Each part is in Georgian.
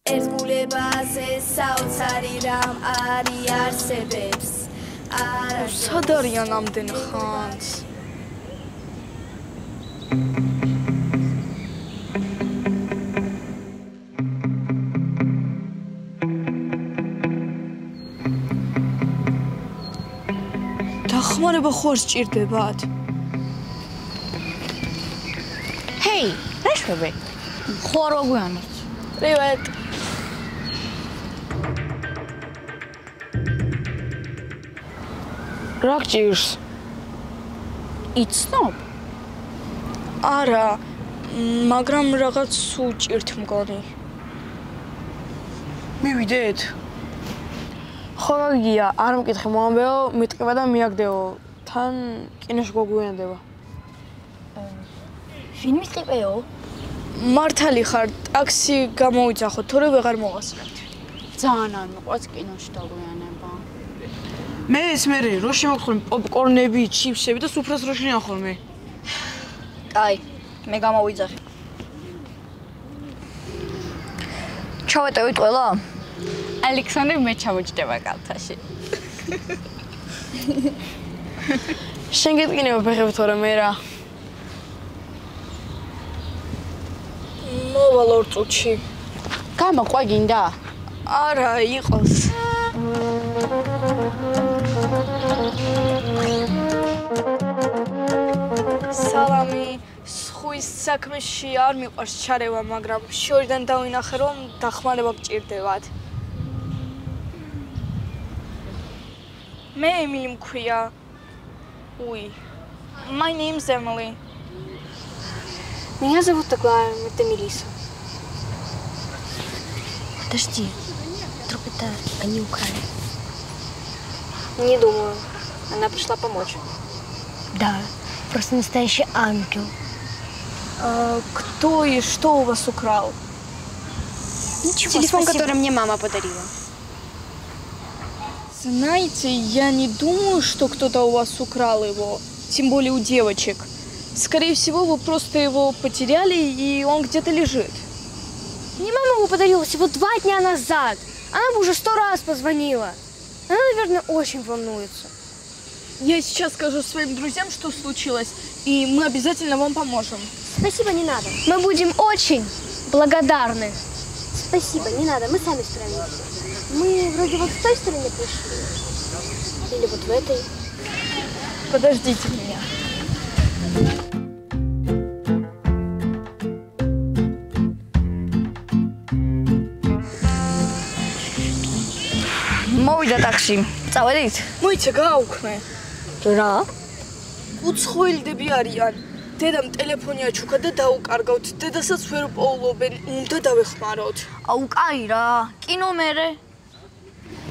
ერთგულებაზე საოცარი რამ არი არსებებს სად არიან ამდენ ხანს? დახმარება ხო არ სჭირდებათ? ჰეი, რა შვები? ხო არ ვაგვიანოთ. პრივეტ. რა გჭირს? იცნობ? არა, მაგრამ რაღაც უჭირთ მგონი. მივიდეთ. ხო გიგია, არ მკითხე, მოამბეო, მიტყება და მიაგდეო. თან კინოში გვაგვიანდება. ვინ მიტყებეო? მართალი ხარ, ტაქსი გამოვიძახოთ, თორე ვეღარ მოვასწრებთ. ძალიან არ მიყვარს კინოში დაგვიანება. მე როში მოგხოლმე პოპკორნები, ჩიფსები და სუფრას როში ნახოლმე. კაი, მე გამოვიძახე. ჩავეტევით ყველა? ალექსანდრე მე ჩამოჭდება კალთაში. შენ გეტკინება ფეხები თორე მე რა. მოვალ 2 წუთში. გამოყვა გინდა? არა, იყოს. სალამი, სხვის საქმეში არ მიყვარს ჩარევა, მაგრამ შორიდან დავინახე, რომ დახმარება გჭირდებათ. მე ემილი მქვია. My name's Emily. Меня зовут такая, это Мелисса. Подожди, вдруг это они украли? Не думаю. Она пришла помочь. Да, просто настоящий ангел. Кто и что у вас украл? Ничего, Телефон, спасибо. который мне мама подарила. Знаете, я не думаю, что кто-то у вас украл его, тем более у девочек. Скорее всего, вы просто его потеряли, и он где-то лежит. Мне мама его подарила всего 2 дня назад. Она бы уже 100 раз позвонила. Она, наверное, очень волнуется. Я сейчас скажу своим друзьям, что случилось, и мы обязательно вам поможем. Спасибо, не надо. Мы будем очень благодарны. Спасибо, не надо, мы сами справимся. Мы вроде вот в той стороне пришли. Или вот в этой. Подождите меня. მოვიდა ტაქსი. წავედით? მოიცა გააუქმე. რა? უცხოელდები არიან. დედამ ტელეფონი აჩუქა და დაუკარგავთ. დედასაც ვერ პოულობენ, უნდა დავეხმაროთ. აუ, კაი რა. კინო მერე.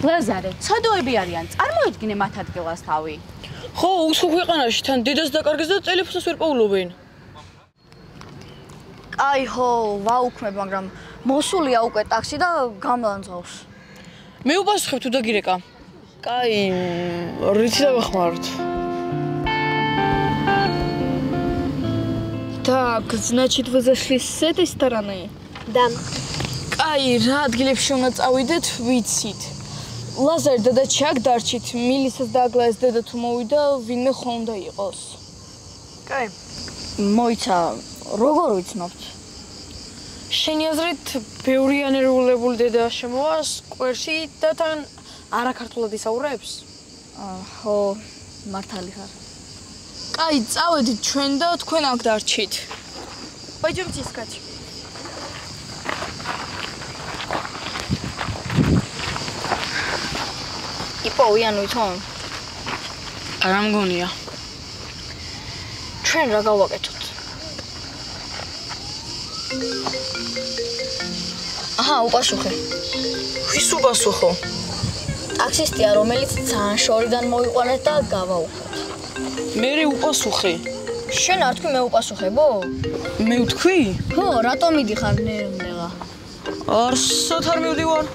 ლაზარე, ცოდოები არიან. წარმოიდგინე მათ ადგილას თავი. ხო, უცხო ქვეყანაში თან დედას დაკარგეს და ტელეფონს ვერ პოულობენ. კაი ხო, ვაუქმებ, მაგრამ მოსულია უკვე ტაქსი და გამლანძღავს. მე უპასუხებ თუ დაგირეკა. კაი, რითი დავეხმაროთ? Так, значит, вы зашли с этой стороны? Да. Кай, რა ადგილებში უნდა წავიდეთ, ვიცით. ლაზარ დედა ჩაგდარჩით, მილისას დააგლაეს დედა თუ მოვიდა, ვინმე ხომ უნდა იყოს. კაი. მოიცა, როგორ ვიცნობთ? შენი აზრით, ბევრი ანერვულებული დედა შემოვა სკვერში და თან არაქართულად ისაუბრებს? ხო, მართალი ხარ. კაი, წავედით ჩვენ და თქვენ აქ დარჩით. Пойдёмте искать. იპოვიან ვითომ? არა მგონია. ჩვენ რა გავაკეთოთ? აჰა, უპასუხე. ვის უპასუხო? ტაქსისტია, რომელიც ძალიან შორიდან მოიყვანეთ და გავაუხოთ. მე უპასუხე. შენ არ თქვი მე უპასუხებო? მე ვთქვი? ხო, რატომ მიდიხარ ნერვნელა? არსად არ მივდივარ.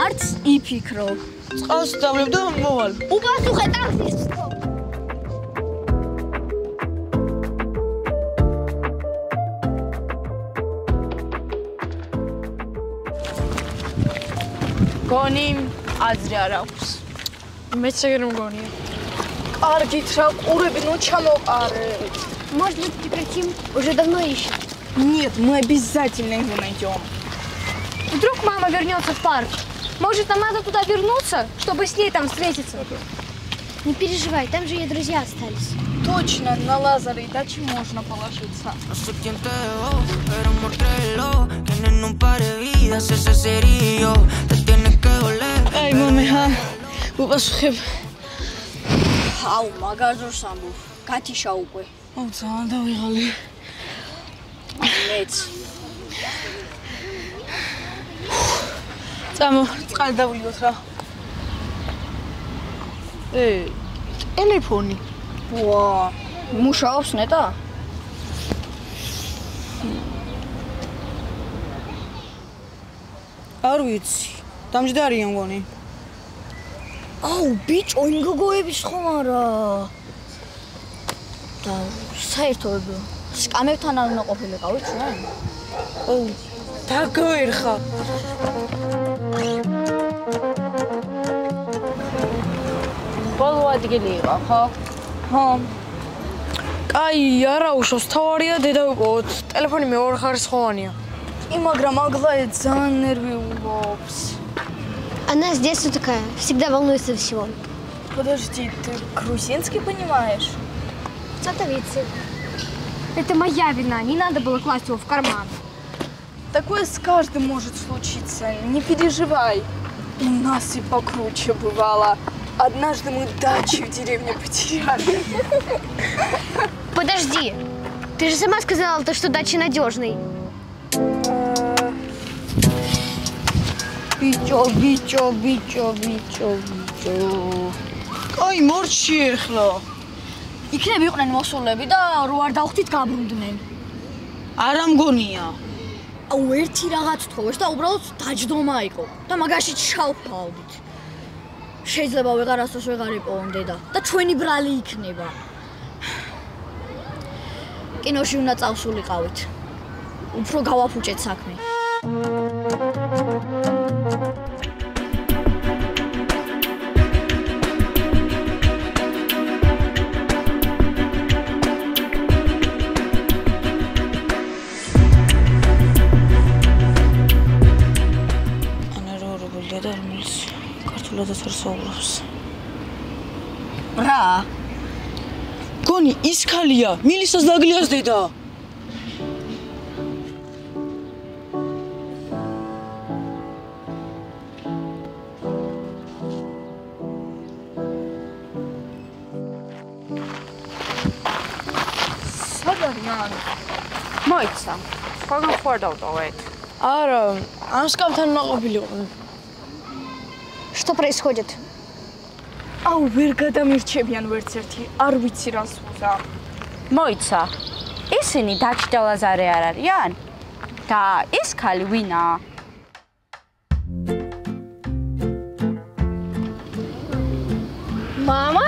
არც იფიქრო. წყალს დავლებ და მოვალ. Უპასუხე ტაქსისტს. მგონი აზრი არ აქვს. მეც ეგრე მგონია. კარგით რა ყურები ნუ ჩამოყარეთ. Может быть, прекратим? Уже давно ищем. Нет, мы обязательно его найдем. Вдруг мама вернется в парк. Может, нам надо туда вернуться, чтобы с ней там встретиться? Не переживай, там же ее друзья остались. Точно, на Лазара и даче можно положиться. Ай, мамиха, უპასუხებ. აუ, მაგაზურს ამბობ. გათიშა უკვე. აუ, ძალიან დავიღალი. მეც. წამო, წყალი დავლიოთ რა. ტელეფონი. ვა, მუშაობს ნეტა? არ ვიცი. დამჯდარია მგონი. აუ, ბიჭო, იმ გოგოების ხომ არა. და საერთოდ სკამებთან არ უნდა ყოფილიყავი ჩვენ? ოუ, დაგვერხა. ბოლო ადგილი იყო, ხო? ხო. კაი, არა უშავს, თავარია დედა ვიყოთ. ტელეფონი მეორეხარისხოვანია. მაგრამ აგლაე ძალიან ნერვიულობს. Она с детства такая, всегда волнуется всего. Подожди, ты грузинский понимаешь? Сатовицы. Это моя вина, не надо было класть его в карман. Такое с каждым может случиться, не переживай. У нас и покруче бывало. Однажды мы дачу в деревне потеряли. Подожди, ты же сама сказала, что дача надежный. ბიჭო. კაი, მორჩი ახლა. იქნებ იყვნენ მოსულები და რო არ დავხვდით გაბრუნდნენ. არა მგონია. აუ, ერთი რაღაც თხოვეს და უბრალოდ დაჯდომა იყო და მაგაში ჩავფალდით. შეიძლება ვეღარასდროს ვეღარ იპოვონ დედა და ჩვენი ბრალი იქნება. კინოში უნდა წავსულიყავით. უფრო გავაფუჭეთ საქმე. ქართულადაც არ საუბრობს. რა? გონი, ის ქალია, მილისას დაგლიას დედა. მოიცა. როგორ ხوارდავდავეთ? არა, ამ სკამთან უნდა ყოფილიყო. Что происходит? აუ, ვერ გადამირჩებიან ვერც ერთი, არ ვიცი რას უზა. მოიცა. ისინი დაჩი და ლაზარე არ არიან? და ეს ქალი ვინა? Мама?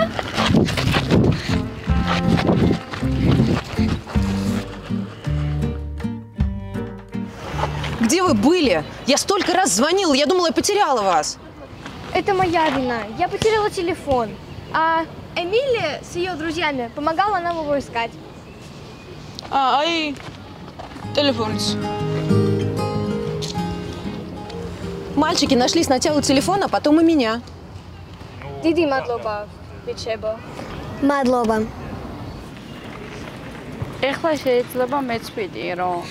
Где вы были? Я столько раз звонила, я думала, я потеряла вас. Это моя вина. Я потеряла телефон. А Эмилия с ее друзьями помогала нам его искать. Ай, телефонец. Мальчики нашли сначала телефон, а потом и меня. Დიდი მადლობა, ბიჭებო. მადლობა. ეხლა შეიძლება მეც ვიტყვი, რომ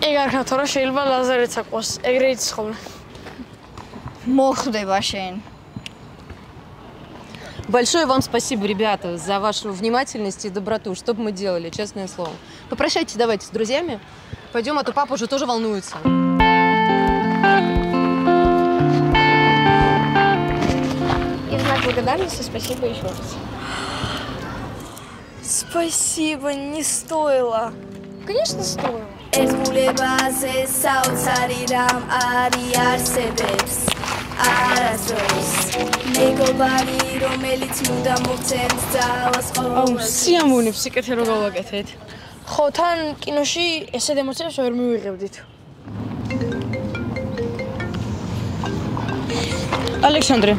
ეგ არ ხათორა შეიძლება ლაზარეც აყვას. ეგრე იცის ხოლმე. მოხდება შენ. Большое вам спасибо, ребята, за вашу внимательность и доброту. Что бы мы делали, честное слово. Попрощайтесь давайте с друзьями. Пойдем, а то папа уже тоже волнуется. И в знак благодарности спасибо еще раз. Спасибо, не стоило. Конечно, стоило. ერთგულებაზე საოცარი რამ არის არსებებს არასდროს მეგობარი რომელიც მუდამ მოგცემს ძალას აუ, სიამოვნებს იკეთე რომ გავაკეთეთ. ხო, თან კინოში ესეთ ემოციებს ვერ მივიღებდით. ალექსანდრე.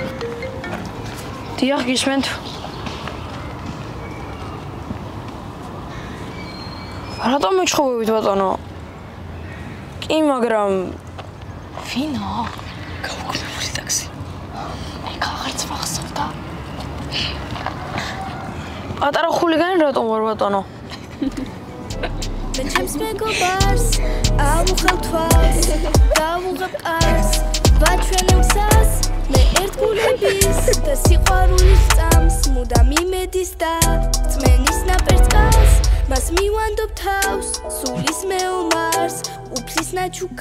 დიახ, გისმენთ. რატომ მეჩხობებით ბატონო? კი, მაგრამ ვინო? გავუქმებული ტაქსი. მე ხარც მახსოვდა. პატარა ხულიგანი რატომ ვარ ბატონო? მე ჩემს მეგობარს ავუხავ თვალს, გავუღებ კარს, ვაჩვენებ გზას, მე ერთგულების და სიყვარულის წამს, მუდამ იმედის და წმენის ნაპერწკალს, მას მივანდობ თავს, სულის მეომარს, უფლის ნაჩუქ